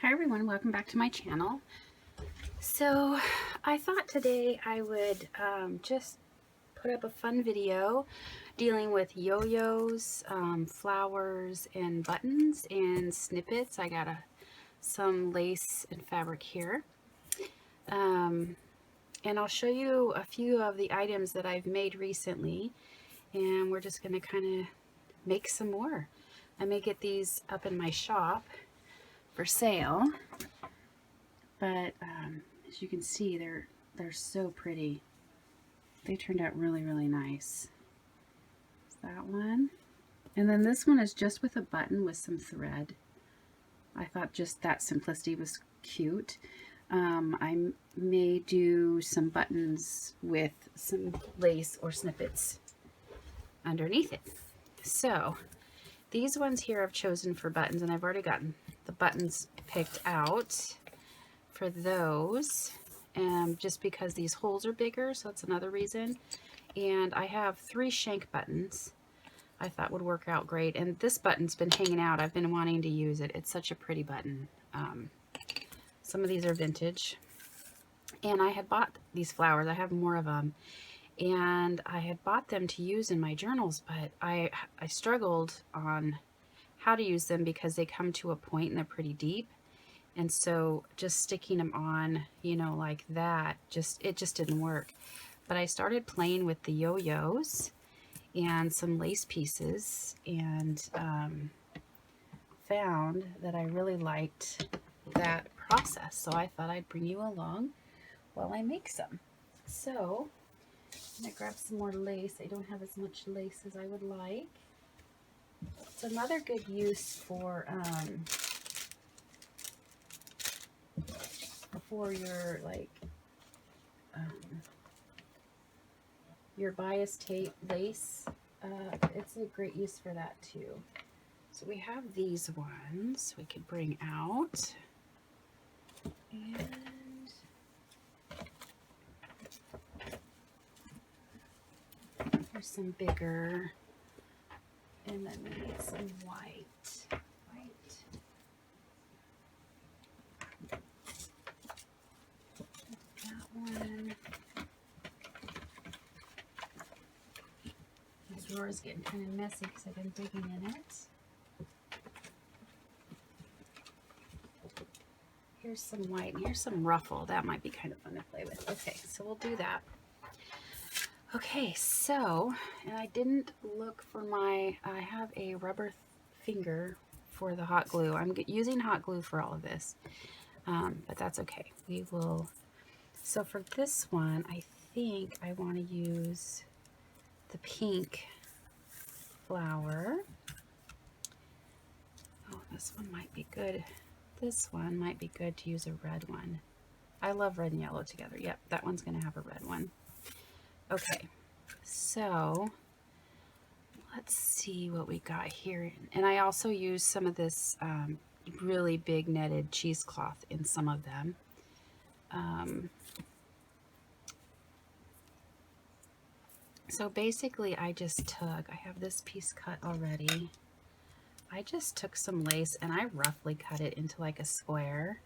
Hi everyone, welcome back to my channel. So I thought today I would just put up a fun video dealing with yo-yos, flowers and buttons and snippets. I got some lace and fabric here. And I'll show you a few of the items that I've made recently, and we're just going to kind of make some more. I may get these up in my shop for sale. But as you can see, they're so pretty. They turned out really, really nice. That's that one. And then this one is just with a button with some thread. I thought just that simplicity was cute. I may do some buttons with some lace or snippets underneath it. So these ones here I've chosen for buttons, and I've already gotten the buttons picked out for those, just because these holes are bigger, so that's another reason. And I have 3 shank buttons I thought would work out great, and this button's been hanging out. I've been wanting to use it. It's such a pretty button. Some of these are vintage, and I had bought these flowers. I have more of them, and I had bought them to use in my journals, but I struggled on how to use them because they come to a point and they're pretty deep. And so just sticking them on, you know, like that, it just didn't work. But I started playing with the yo-yos and some lace pieces, and found that I really liked that process. So I thought I'd bring you along while I make some. So I'm going to grab some more lace. I don't have as much lace as I would like. It's another good use for your your bias tape lace. It's a great use for that too. So we have these ones we could bring out, and here's some bigger, and then we need some white. That one. My drawer is getting kind of messy because I've been digging in it. Here's some white, and here's some ruffle. That might be kind of fun to play with. Okay, so we'll do that. Okay, so, and I didn't look for I have a rubber finger for the hot glue. I'm using hot glue for all of this, but that's okay. We will, so for this one, I think I want to use the pink flower. Oh, this one might be good. This one might be good to use a red one. I love red and yellow together. Yep, that one's going to have a red one. Okay, so let's see what we got here. And I also use some of this really big netted cheesecloth in some of them. So basically I have this piece cut already. I just took some lace and I roughly cut it into like a square,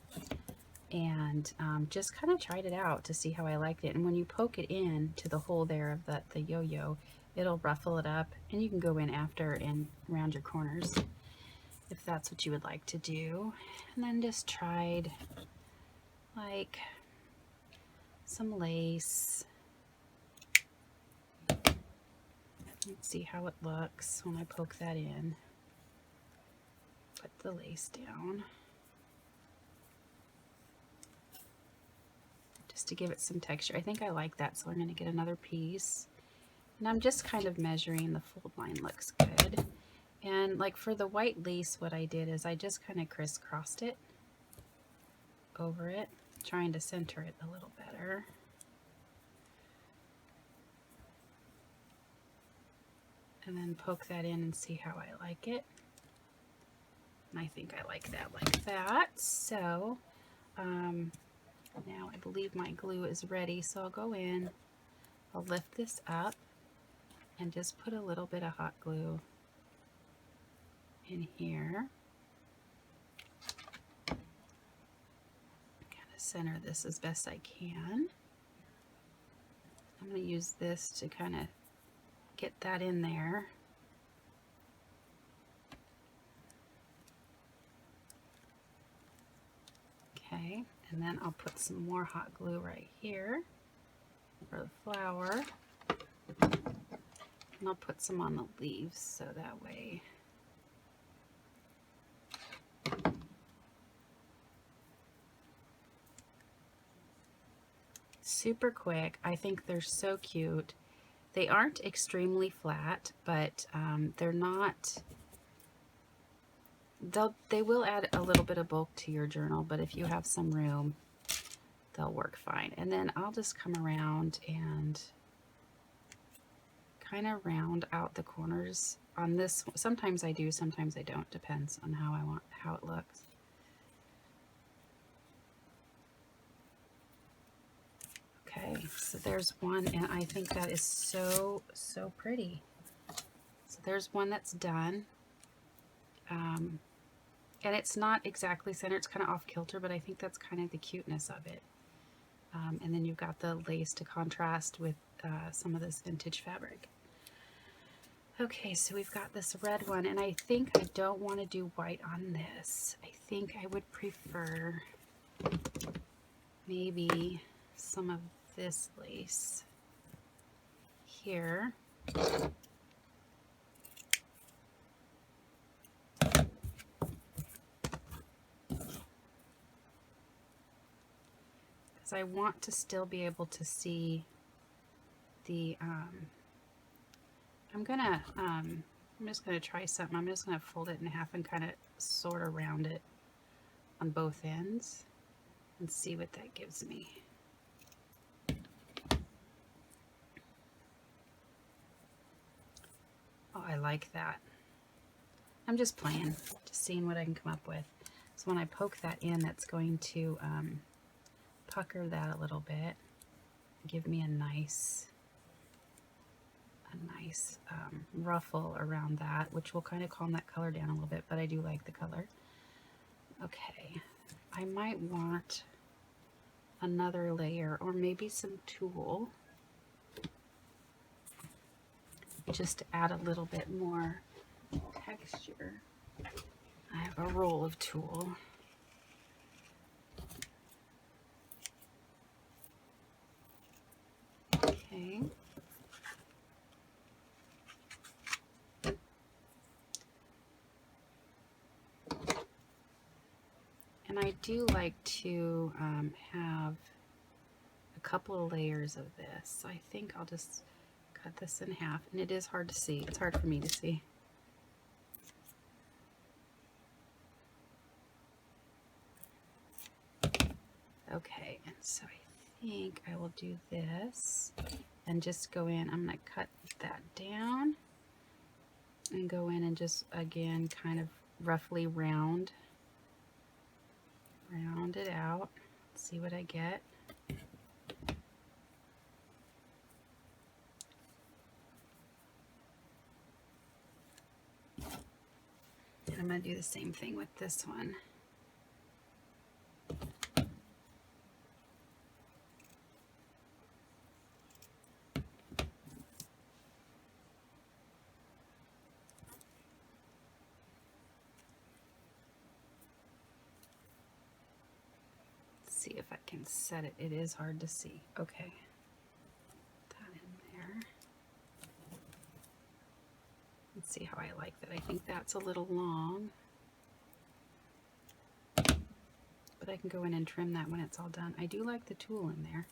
and just kind of tried it out to see how I liked it. And when you poke it in to the hole there of the yo-yo, it'll ruffle it up, and you can go in after and round your corners if that's what you would like to do. And then just tried like some lace. Let's see how it looks when I poke that in. Put the lace down just to give it some texture. I think I like that, so I'm going to get another piece. And I'm just kind of measuring. The fold line looks good. And like for the white lace, what I did is I just kind of crisscrossed it over it, trying to center it a little better. And then poke that in and see how I like it. And I think I like that like that. So now I believe my glue is ready, so I'll go in, I'll lift this up and just put a little bit of hot glue in here. center this as best I can. I'm going to use this to kind of get that in there. Okay, and then I'll put some more hot glue right here for the flower. And I'll put some on the leaves so that way super quick. I think they're so cute. They aren't extremely flat, but they're not, they will add a little bit of bulk to your journal, but if you have some room, they'll work fine. And then I'll just come around and kind of round out the corners on this. Sometimes I do, sometimes I don't, depends on how it looks. Okay, so there's one, and I think that is so pretty. So there's one that's done. And it's not exactly centered, it's kind of off kilter, but I think that's kind of the cuteness of it. And then you've got the lace to contrast with some of this vintage fabric. Okay, so we've got this red one, and I think I don't want to do white on this. I think I would prefer maybe some of this lace here. Because I want to still be able to see the I'm just gonna try something. I'm just gonna fold it in half and kind of sort of round it on both ends and see what that gives me. Oh, I like that. I'm just playing, just seeing what I can come up with. So when I poke that in, that's going to pucker that a little bit, give me a nice ruffle around that, which will kind of calm that color down a little bit, but I do like the color. Okay, I might want another layer or maybe some tulle just to add a little bit more texture. I have a roll of tulle. Okay. And I do like to have a couple of layers of this. So I think I'll just cut this in half. And it is hard to see. It's hard for me to see. Okay, and so I think I will do this and just go in. I'm going to cut that down and go in and just, again, kind of roughly round it out. Let's see what I get. And I'm going to do the same thing with this one. See if I can set it. It is hard to see. Okay. That in there. Let's see how I like that. I think that's a little long. But I can go in and trim that when it's all done. I do like the tulle in there.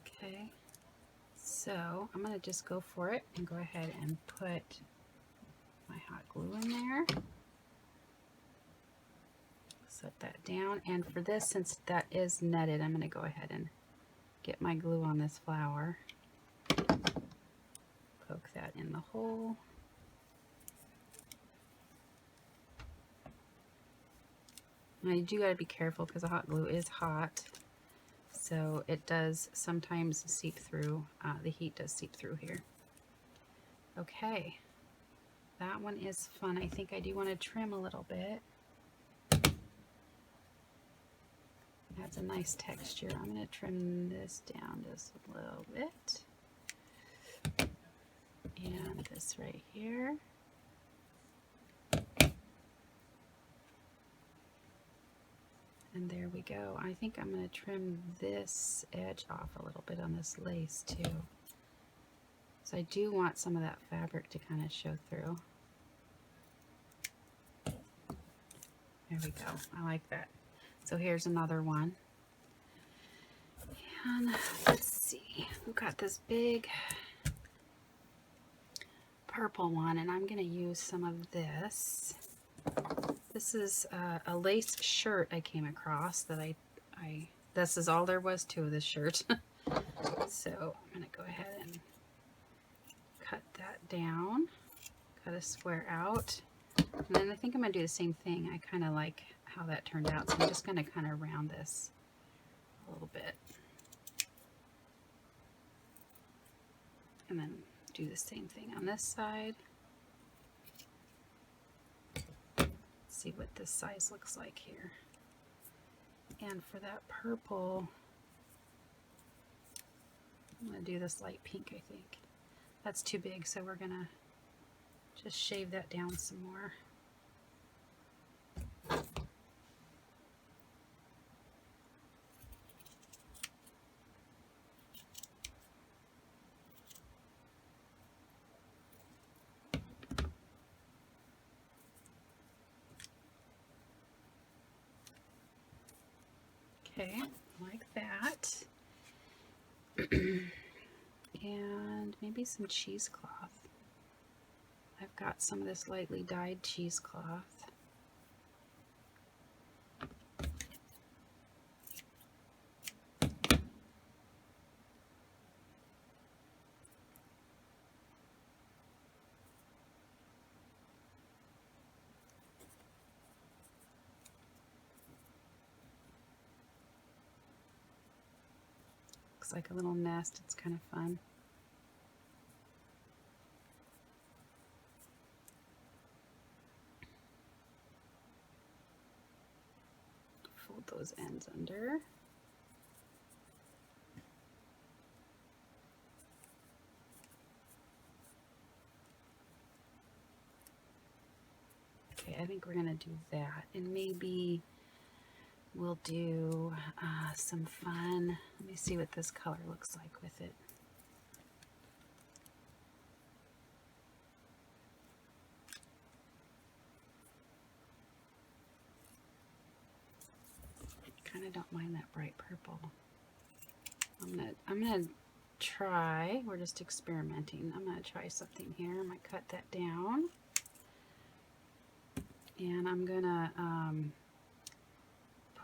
Okay. So I'm going to just go for it and go ahead and put my hot glue in there. Set that down, and for this, since that is netted, I'm going to go ahead and get my glue on this flower, poke that in the hole, and you do got to be careful because the hot glue is hot, so it does sometimes seep through, the heat does seep through here. Okay, that one is fun. I think I do want to trim a little bit. That's a nice texture. I'm going to trim this down just a little bit. And this right here. And there we go. I think I'm going to trim this edge off a little bit on this lace too. So I do want some of that fabric to kind of show through. There we go. I like that. So here's another one. And let's see. We've got this big purple one, and I'm going to use some of this. This is a lace shirt I came across that this is all there was to this shirt. So I'm going to go ahead and cut that down, cut a square out. And then I think I'm going to do the same thing. I kind of like how that turned out, so I'm just going to kind of round this a little bit. And then do the same thing on this side. See what this size looks like here. And for that purple, I'm going to do this light pink, I think. That's too big, so we're going to just shave that down some more. Okay, like that. And maybe some cheesecloth. I've got some of this lightly dyed cheesecloth. Looks like a little nest. It's kind of fun. Fold those ends under. Okay, I think we're going to do that. And maybe we'll do some fun. Let me see what this color looks like with it. Kind of don't mind that bright purple. I'm gonna try. We're just experimenting. I'm gonna try something here. I'm gonna cut that down, and I'm gonna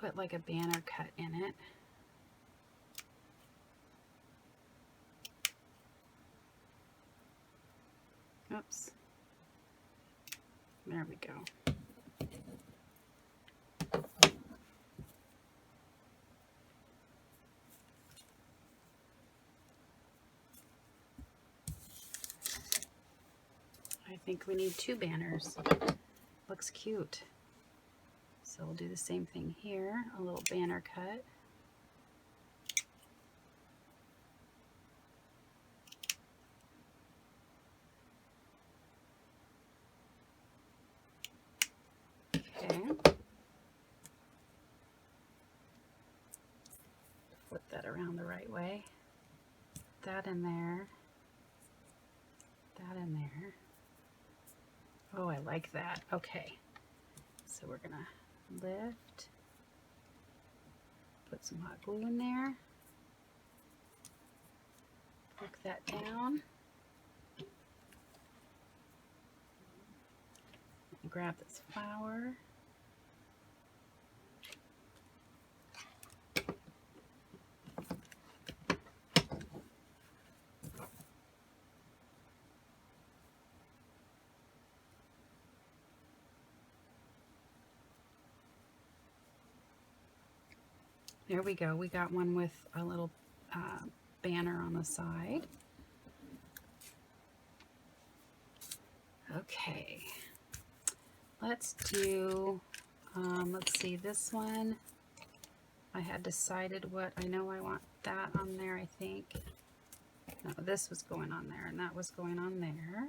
put like a banner cut in it. Oops. There we go. I think we need 2 banners. Looks cute. So we'll do the same thing here. A little banner cut. Okay. Flip that around the right way. That in there. That in there. Oh, I like that. Okay. So we're gonna lift. Put some hot glue in there. Hook that down. Grab this flower. There we go. We got one with a little banner on the side. Okay. Let's do, let's see, this one. I had decided what, I know I want that on there, I think. No, this was going on there, and that was going on there.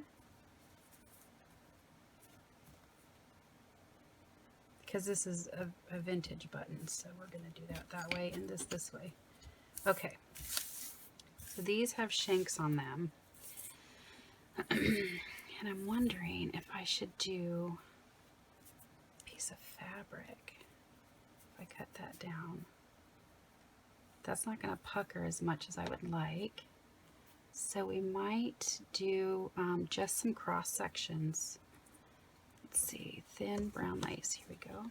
Because this is a vintage button, so we're going to do that way and this way. Okay, so these have shanks on them. And I'm wondering if I should do a piece of fabric. If I cut that down. That's not going to pucker as much as I would like. So we might do just some cross sections. Let's see, thin brown lace, here we go.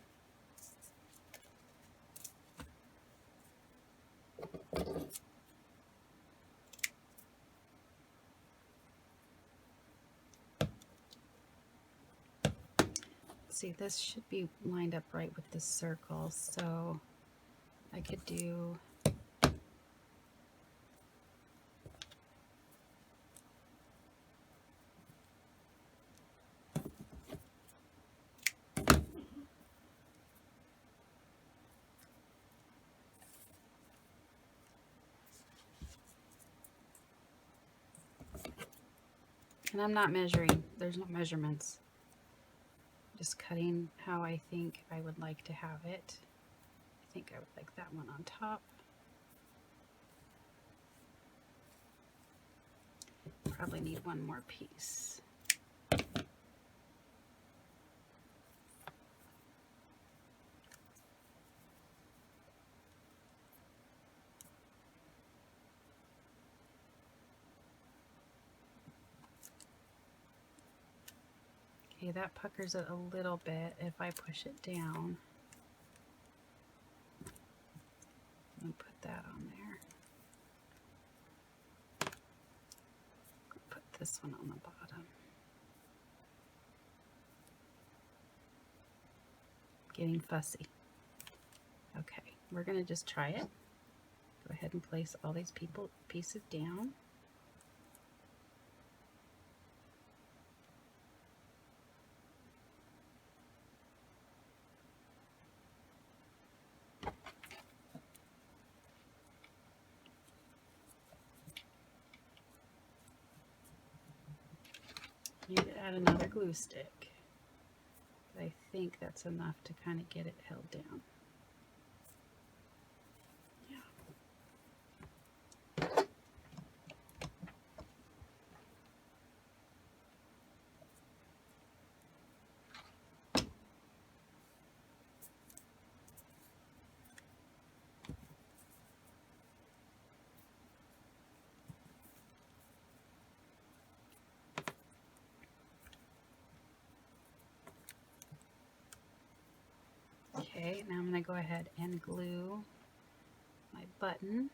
See, this should be lined up right with this circle, so I could do and I'm not measuring, there's no measurements. Just cutting how I think I would like to have it. I think I would like that one on top. Probably need one more piece. Okay, that puckers it a little bit if I push it down. Let me put that on there. Put this one on the bottom. Getting fussy. Okay, we're going to just try it. Go ahead and place all these pieces down. Need to add another glue stick. I think that's enough to kind of get it held down. Okay, now I'm going to go ahead and glue my button.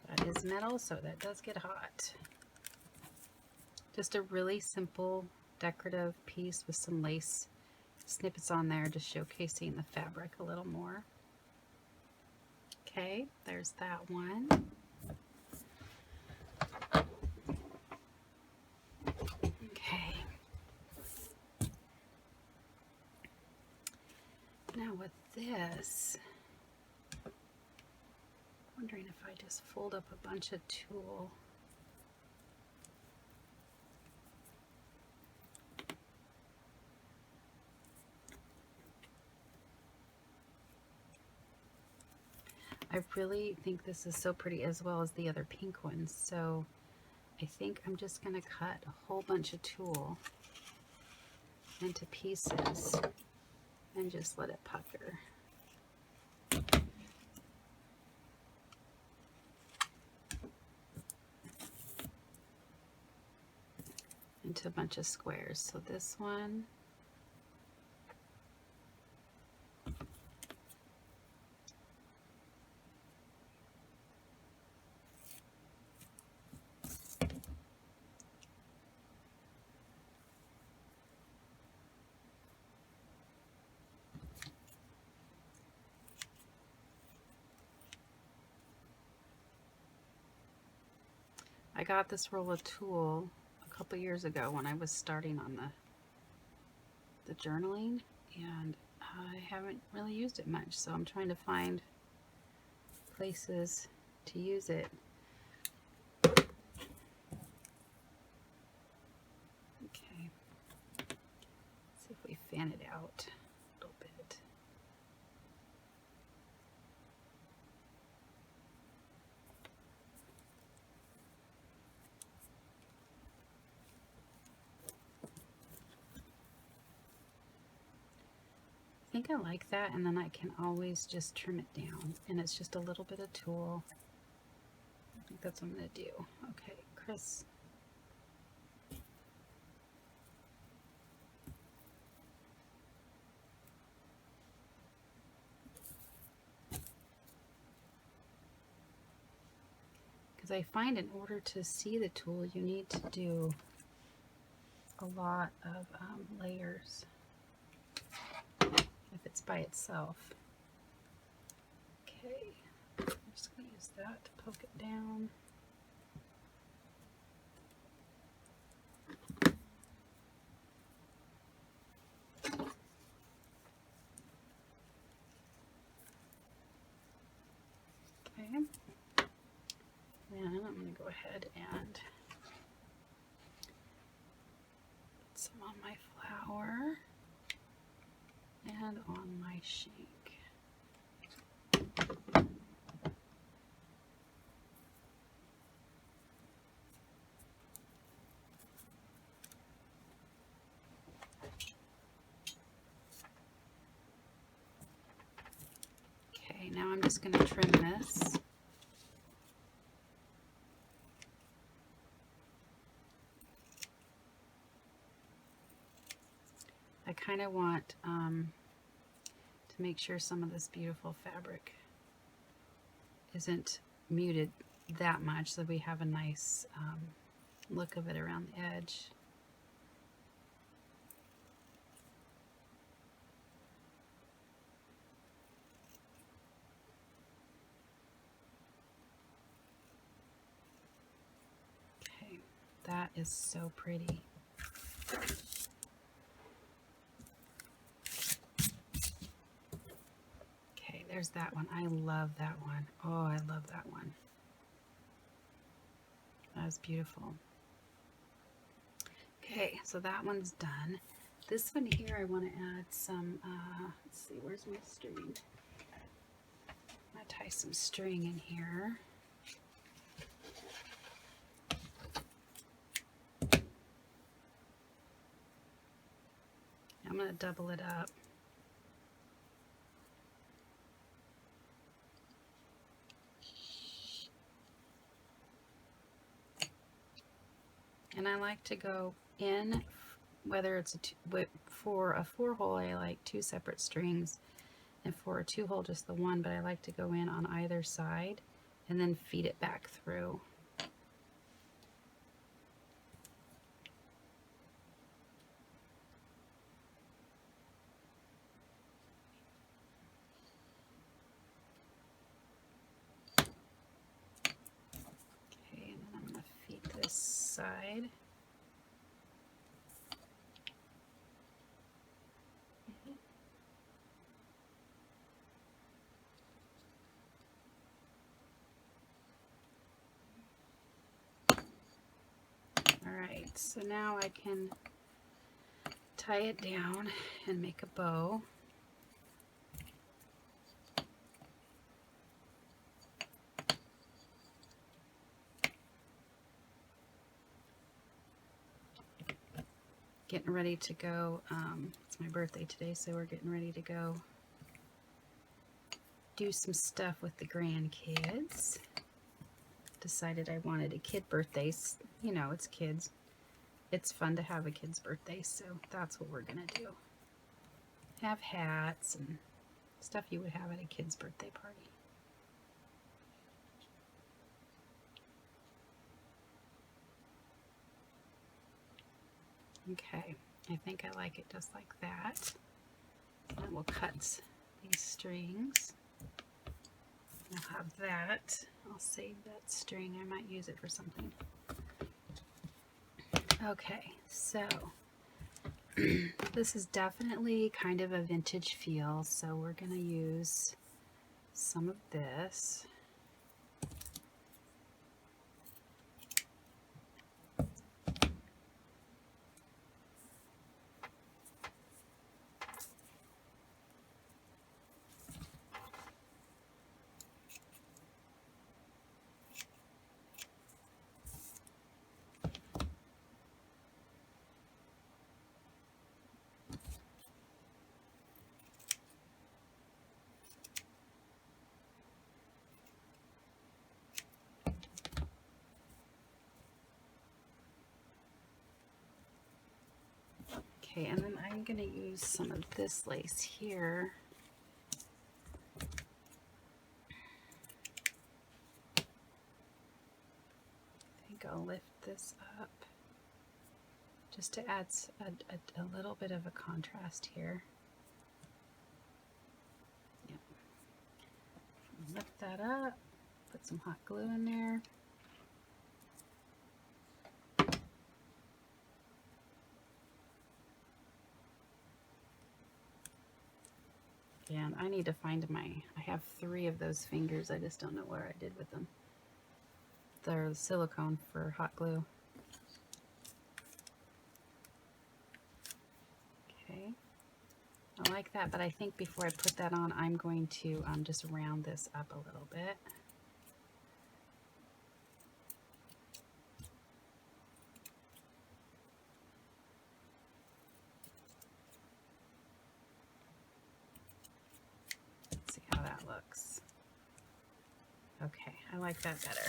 That is metal, so that does get hot. Just a really simple decorative piece with some lace snippets on there, just showcasing the fabric a little more. Okay, there's that one. Okay. Now with this, I'm wondering if I just fold up a bunch of tulle. I really think this is so pretty, as well as the other pink ones, so I think I'm just going to cut a whole bunch of tulle into pieces and just let it pucker. Into a bunch of squares. So this one, I got this roll of tulle a couple years ago when I was starting on the journaling, and I haven't really used it much, so I'm trying to find places to use it. Okay, see if we fan it out a little bit. I think I like that, and then I can always just trim it down, and it's just a little bit of tulle. I think that's what I'm going to do. Okay, Chris. Because I find in order to see the tulle, you need to do a lot of layers if it's by itself. Okay, I'm just going to use that to poke it down. Okay, then I'm going to go ahead and put some on my flower and on my shank. Okay, now I'm just going to trim this. I kind of want to make sure some of this beautiful fabric isn't muted that much, so we have a nice look of it around the edge. Okay, that is so pretty. Okay, there's that one. I love that one. Oh, I love that one. That was beautiful. Okay, so that one's done. This one here, I want to add some, let's see, where's my string? I'm going to tie some string in here. I'm going to double it up. And I like to go in, whether it's for a 4-hole, I like 2 separate strings, and for a 2-hole, just the one, but I like to go in on either side and then feed it back through. Okay, and then I'm going to feed this side. Alright, so now I can tie it down and make a bow. Getting ready to go, it's my birthday today, so we're getting ready to go do some stuff with the grandkids. Decided I wanted a kid birthday. You know, it's kids. It's fun to have a kid's birthday, so that's what we're gonna do. Have hats and stuff you would have at a kid's birthday party. Okay, I think I like it just like that. And we'll cut these strings. I'll have that. I'll save that string. I might use it for something. Okay, so this is definitely kind of a vintage feel, so we're going to use some of this. Okay, and then I'm going to use some of this lace here. I think I'll lift this up just to add a little bit of a contrast here. Yep. Lift that up, put some hot glue in there. And I need to find I have 3 of those fingers. I just don't know where I did with them. They're silicone for hot glue. Okay, I like that, but I think before I put that on, I'm going to just round this up a little bit. See how that looks. Okay, I like that better.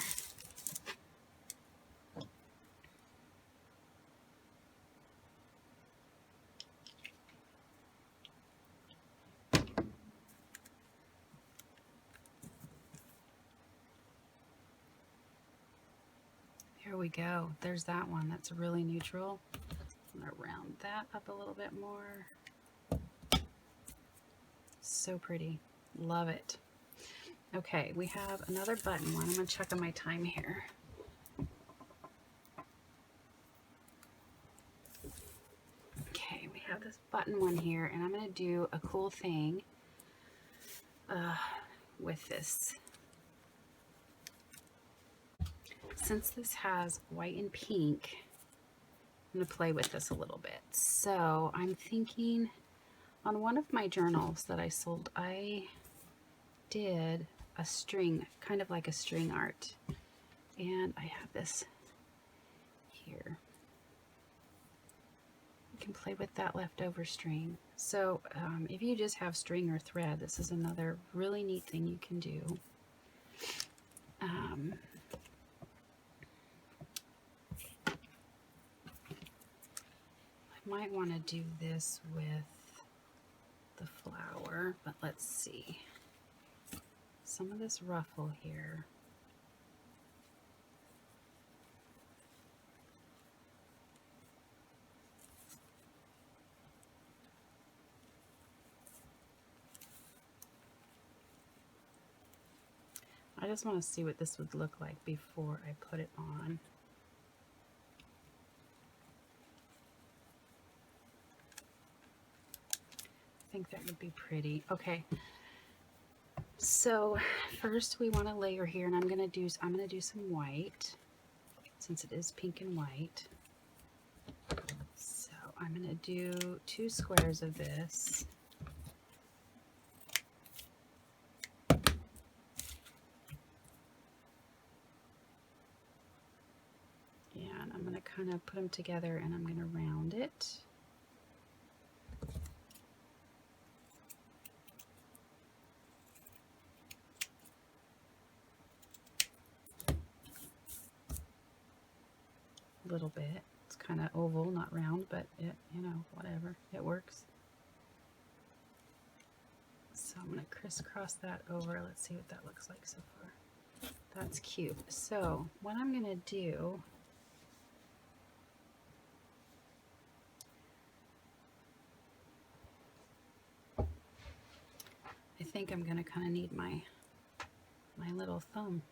Here we go. There's that one. That's really neutral. I'm going to round that up a little bit more. So pretty. Love it. Okay, we have another button one. I'm going to check on my time here. Okay, we have this button one here, and I'm going to do a cool thing with this. Since this has white and pink, I'm going to play with this a little bit. So I'm thinking on one of my journals that I sold, I did a string, kind of like a string art. And I have this here. You can play with that leftover string. So if you just have string or thread, this is another really neat thing you can do. I might want to do this with the flower, but let's see. Some of this ruffle here. I just want to see what this would look like before I put it on. I think that would be pretty. Okay. So first we want to layer here, and I'm going to do some white since it is pink and white. So I'm going to do 2 squares of this. And I'm going to kind of put them together, and I'm going to round it. A little bit. It's kind of oval, not round, but it, you know, whatever. It works. So I'm going to crisscross that over. Let's see what that looks like so far. That's cute. So what I'm going to do, I think I'm going to kind of need my my little thumb.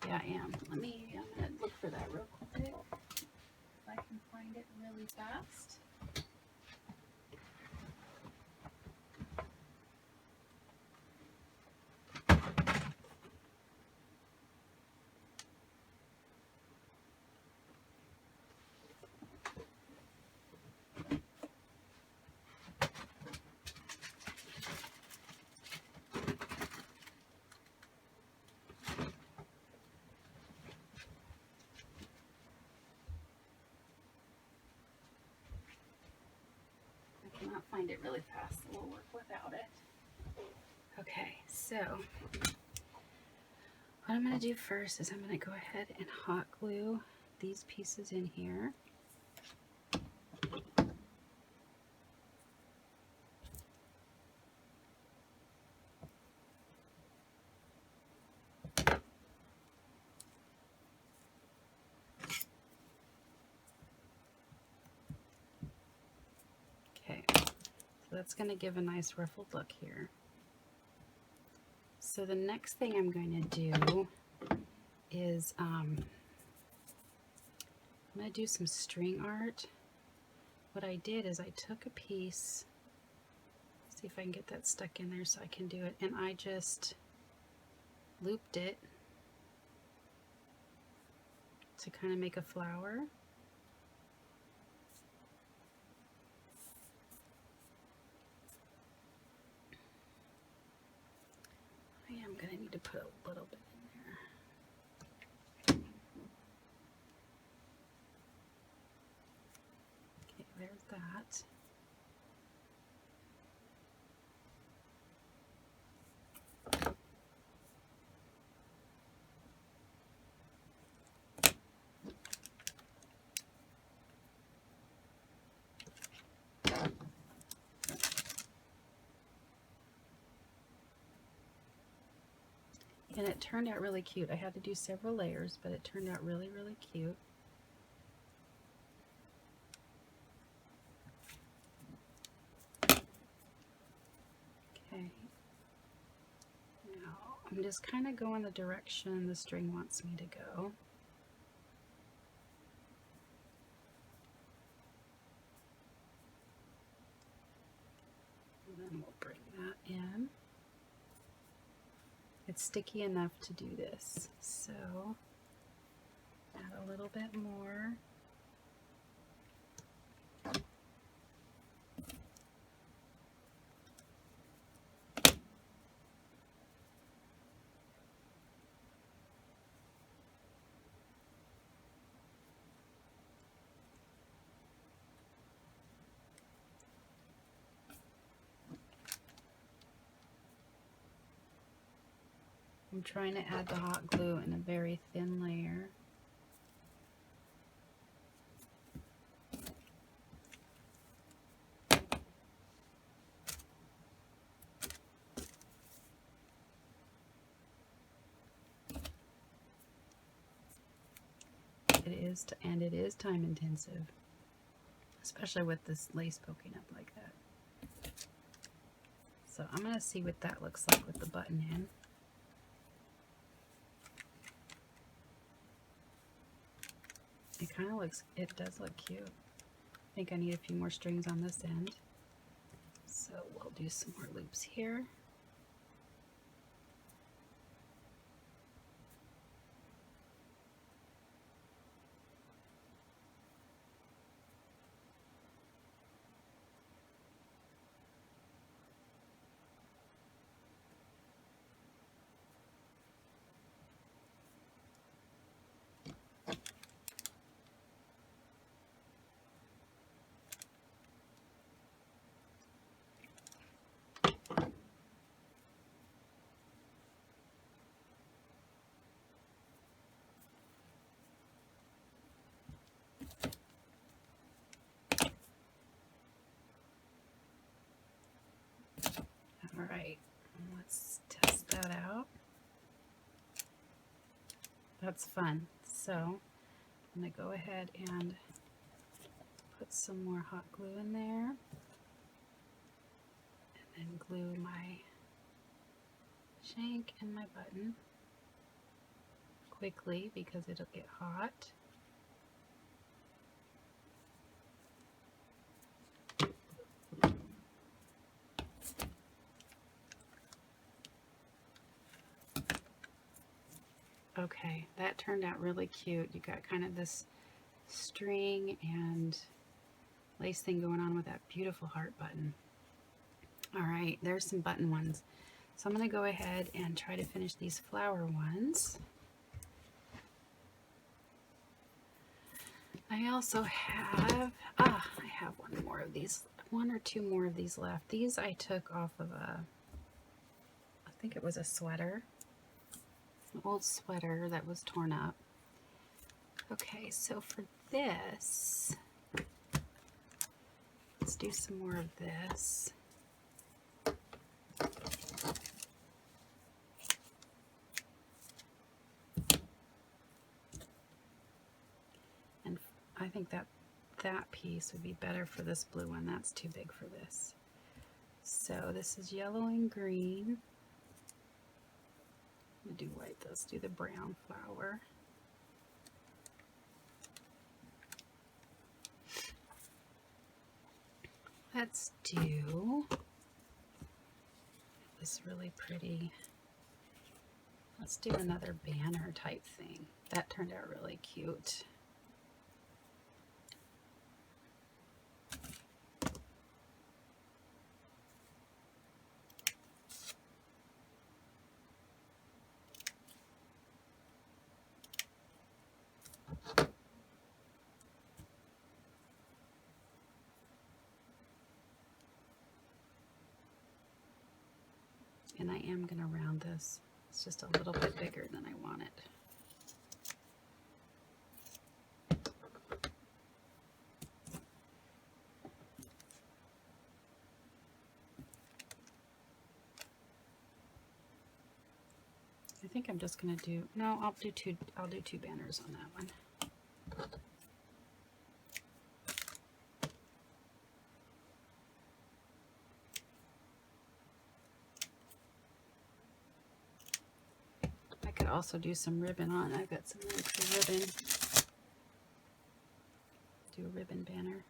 Yeah, I am. I'm gonna look for that real quick. If I can find it really fast. I cannot find it really fast, so we'll work without it. Okay, so what I'm going to do first is I'm going to go ahead and hot glue these pieces in here. Okay, so that's going to give a nice ruffled look here. So the next thing I'm going to do is I'm going to do some string art. What I did is I took a piece, see if I can get that stuck in there so I can do it, and I just looped it to kind of make a flower. I am going to need to put a little bit in there. Okay, there's that. And it turned out really cute. I had to do several layers, but it turned out really, really cute. Okay. Now, I'm just kind of going the direction the string wants me to go. And then we'll bring that in. It's sticky enough to do this, so add a little bit more. I'm trying to add the hot glue in a very thin layer. It is time intensive, especially with this lace poking up like that. So I'm going to see what that looks like with the button in. It kind of looks, it does look cute. I think I need a few more strings on this end. So we'll do some more loops here. All right, let's test that out. That's fun. So I'm going to go ahead and put some more hot glue in there, and then glue my shank in my button quickly because it'll get hot. Okay, that turned out really cute. You got kind of this string and lace thing going on with that beautiful heart button. All right, there's some button ones. So I'm going to go ahead and try to finish these flower ones. I also have, I have one more of these, one or two more of these left. These I took off of I think it was a sweater, an old sweater that was torn up. Okay, so for this, let's do some more of this. And I think that piece would be better for this blue one. That's too big for this. So this is yellow and green. I'm gonna do white. Let's do the brown flower. Let's do this really pretty. Let's do another banner type thing. That turned out really cute. And I am going to round this. It's just a little bit bigger than I want it. I think I'm just going to do, no, I'll do two banners on that one. I could also do some ribbon on. I've got some extra ribbon. Do a ribbon banner.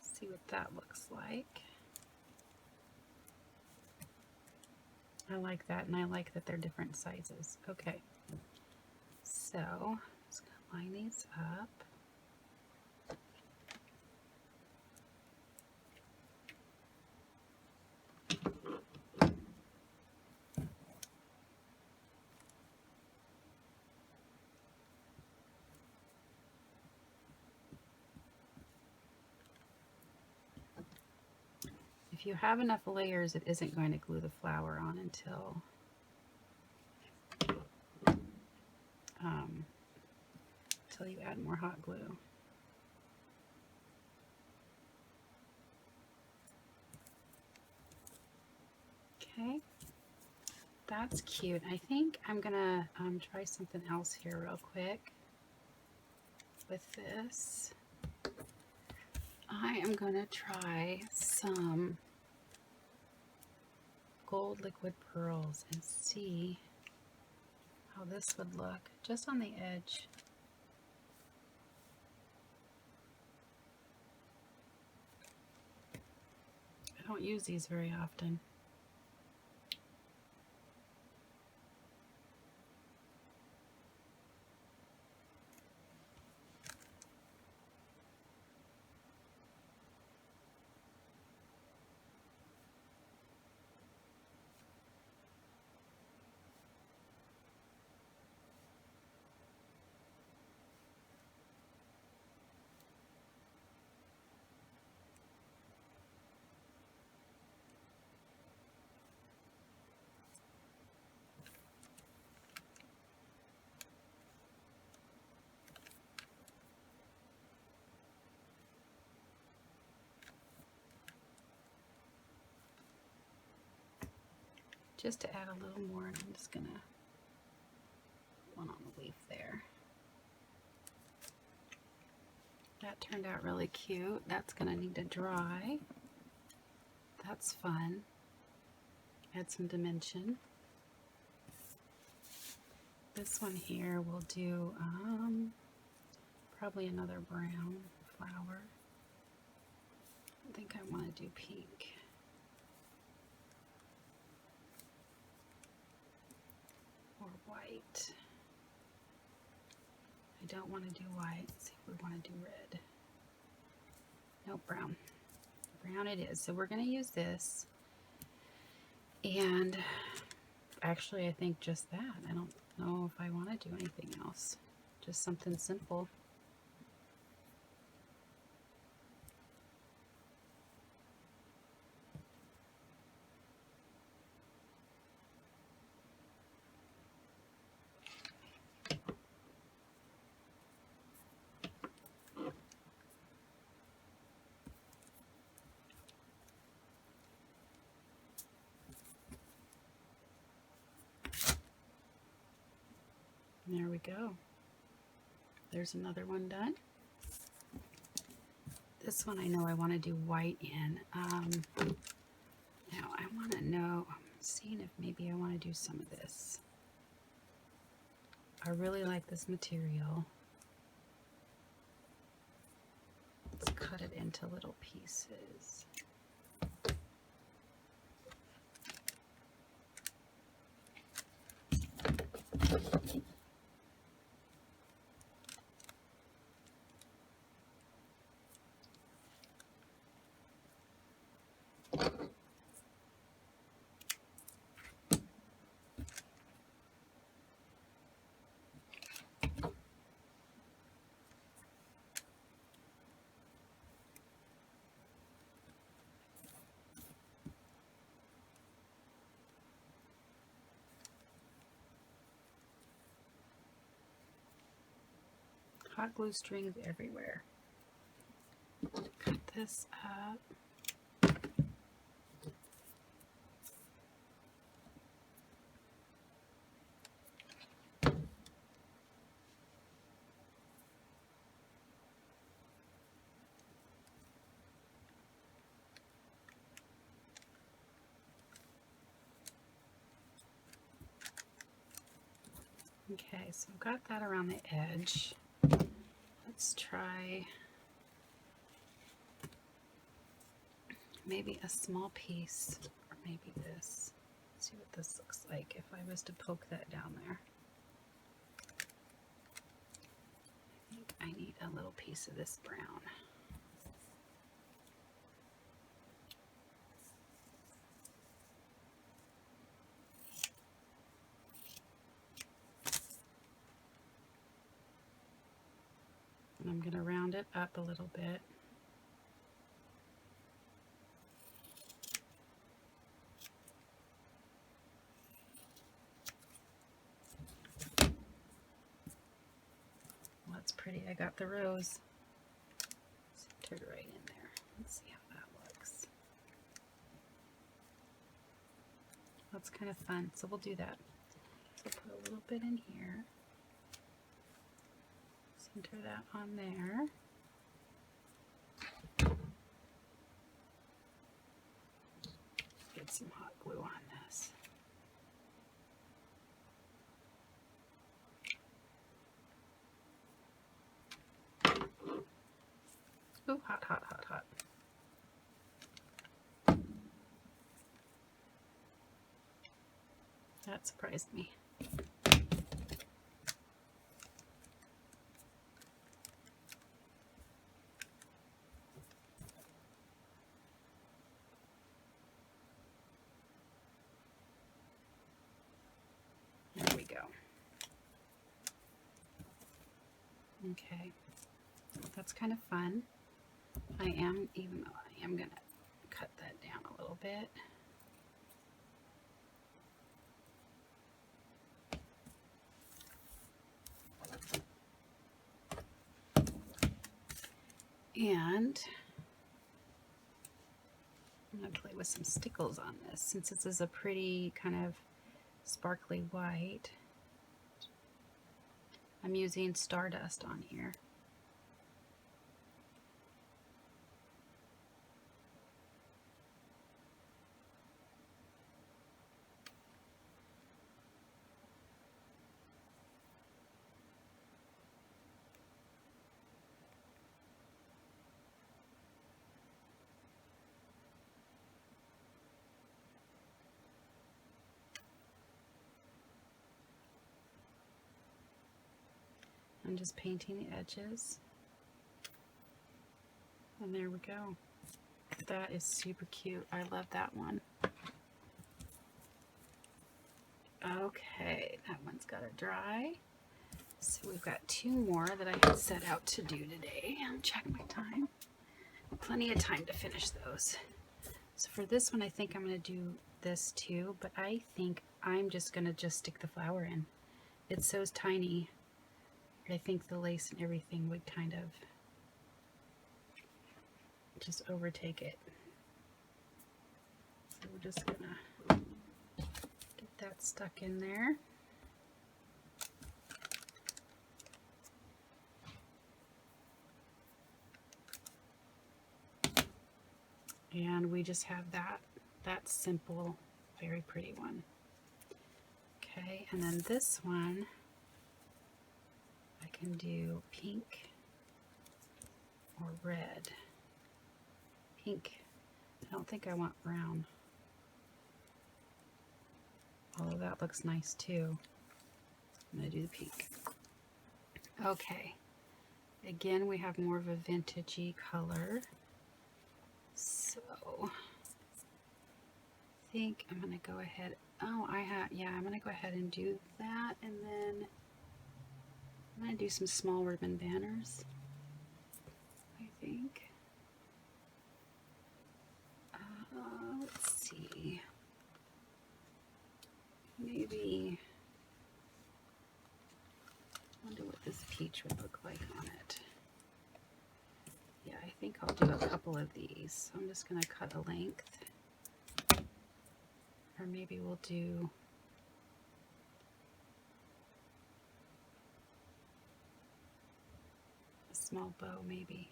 See what that looks like. I like that, and I like that they're different sizes. Okay, so I'm just going to line these up. If you have enough layers, it isn't going to glue the flower on until you add more hot glue. Okay, that's cute. I think I'm gonna try something else here real quick with this. I am gonna try some gold liquid pearls and see how this would look just on the edge. I don't use these very often. Just to add a little more, I'm just gonna put one on the leaf there. That turned out really cute. That's gonna need to dry. That's fun. add some dimension. This one here we'll do probably another brown flower. I think I want to do pink. Or white. I don't want to do white. Let's see if we want to do red. Nope, brown. Brown it is. So we're going to use this. And actually I think just that. I don't know if I want to do anything else. Just something simple. There we go. There's another one done. This one I know I want to do white in. Now I want to know, I'm seeing if maybe I want to do some of this. I really like this material. Let's cut it into little pieces. Hot glue strings everywhere. Cut this up. Okay, so I've got that around the edge. Let's try maybe a small piece, or maybe this. Let's see what this looks like if I was to poke that down there. I think I need a little piece of this brown. And I'm going to round it up a little bit. Well, that's pretty. I got the rose centered right in there. Let's see how that looks. That's kind of fun. So we'll do that. So put a little bit in here. Center that on there. Get some hot glue on this. Ooh, hot, hot, hot, hot. That surprised me. There we go. Okay, that's kind of fun. Even though I am gonna cut that down a little bit. And I'm gonna play with some stickles on this since this is a pretty kind of sparkly white. I'm using Stardust on here. I'm just painting the edges. And there we go. That is super cute. I love that one. Okay, that one's got to dry. So we've got 2 more that I had set out to do today. I'll check my time. Plenty of time to finish those. So for this one, I think I'm going to do this too, but I think I'm just going to stick the flower in. It's so tiny. I think the lace and everything would kind of just overtake it. So we're just going to get that stuck in there. And we just have that simple, very pretty one. Okay, and then this one, I can do pink or red. Pink. I don't think I want brown. Although that looks nice too. I'm going to do the pink. Okay. Again, we have more of a vintagey color. So, I think I'm going to go ahead. Oh, I'm going to go ahead and do that. And then I'm going to do some small ribbon banners, I think. Let's see. Maybe, I wonder what this peach would look like on it. Yeah, I think I'll do a couple of these. So I'm just going to cut a length. Or maybe we'll do a small bow, maybe.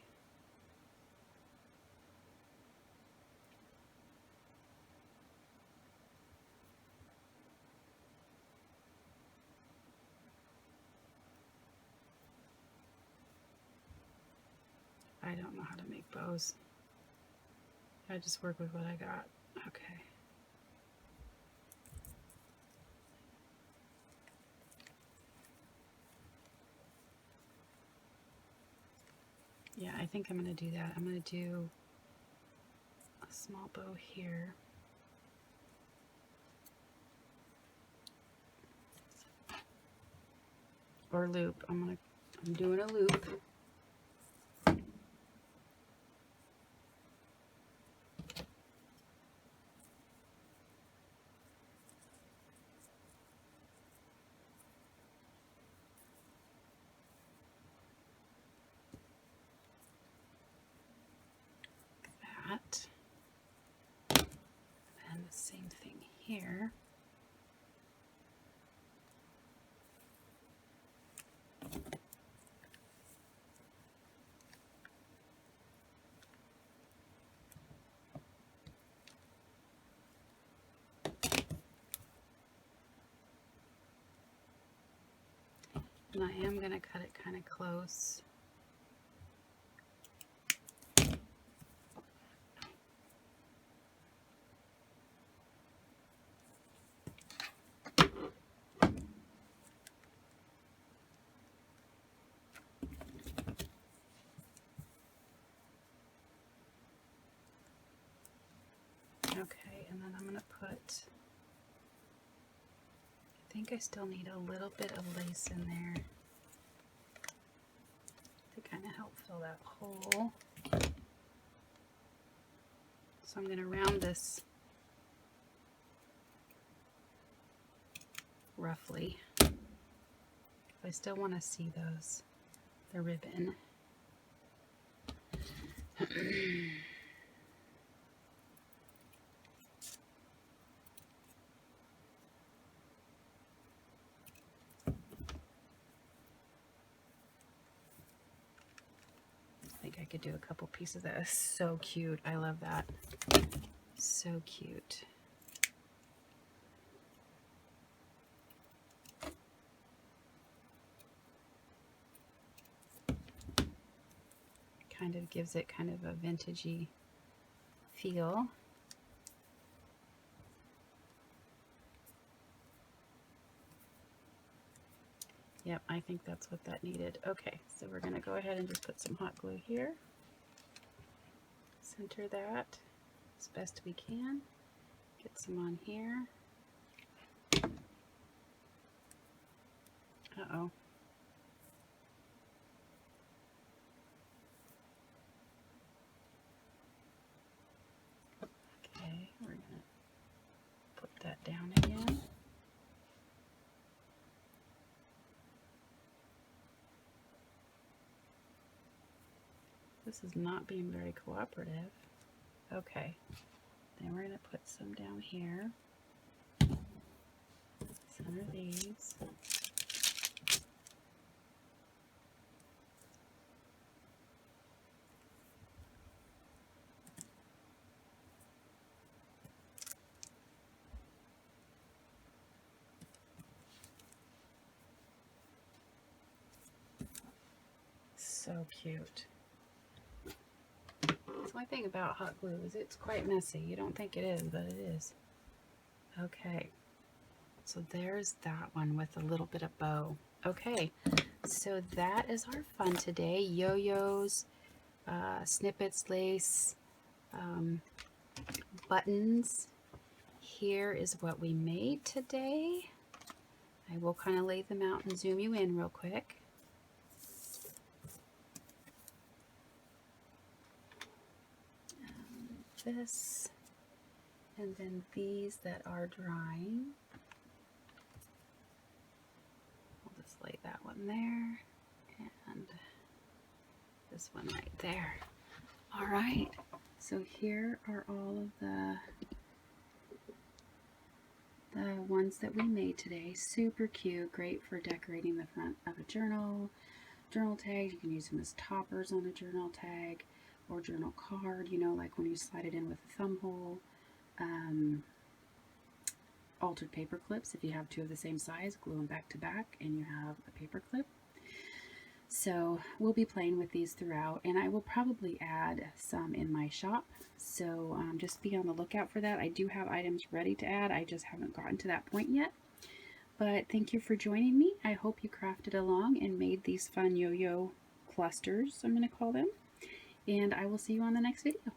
I don't know how to make bows. I just work with what I got. Okay. Yeah, I think I'm going to do that. I'm going to do a small bow here. Or loop. I'm doing a loop. That. And the same thing here. And I am going to cut it kind of close. Okay, and then I'm going to put, I think I still need a little bit of lace in there to kind of help fill that hole. So I'm going to round this roughly. I still want to see the ribbon. I think I could do a couple pieces. That is so cute. I love that. So cute. Kind of gives it kind of a vintagey feel. Yep, I think that's what that needed. Okay, so we're going to go ahead and just put some hot glue here. Center that as best we can. Get some on here. Uh-oh. Okay, we're going to put that down again. This is not being very cooperative. Okay, then we're going to put some down here. Center these. So cute. That's one thing about hot glue is it's quite messy. You don't think it is, but it is. Okay, so there's that one with a little bit of bow. Okay, so that is our fun today. YoYo's, Snippets, lace, buttons. Here is what we made today. I will kind of lay them out and zoom you in real quick. This, and then these that are drying. I'll just lay that one there, and this one right there. All right, so here are all of the ones that we made today. Super cute, great for decorating the front of a journal tag. You can use them as toppers on a journal tag or journal card, you know, like when you slide it in with a thumb hole. Altered paper clips, if you have two of the same size, glue them back to back and you have a paper clip. So we'll be playing with these throughout, and I will probably add some in my shop, so just be on the lookout for that. I do have items ready to add, I just haven't gotten to that point yet. But thank you for joining me. I hope you crafted along and made these fun yo-yo clusters, I'm going to call them, and I will see you on the next video.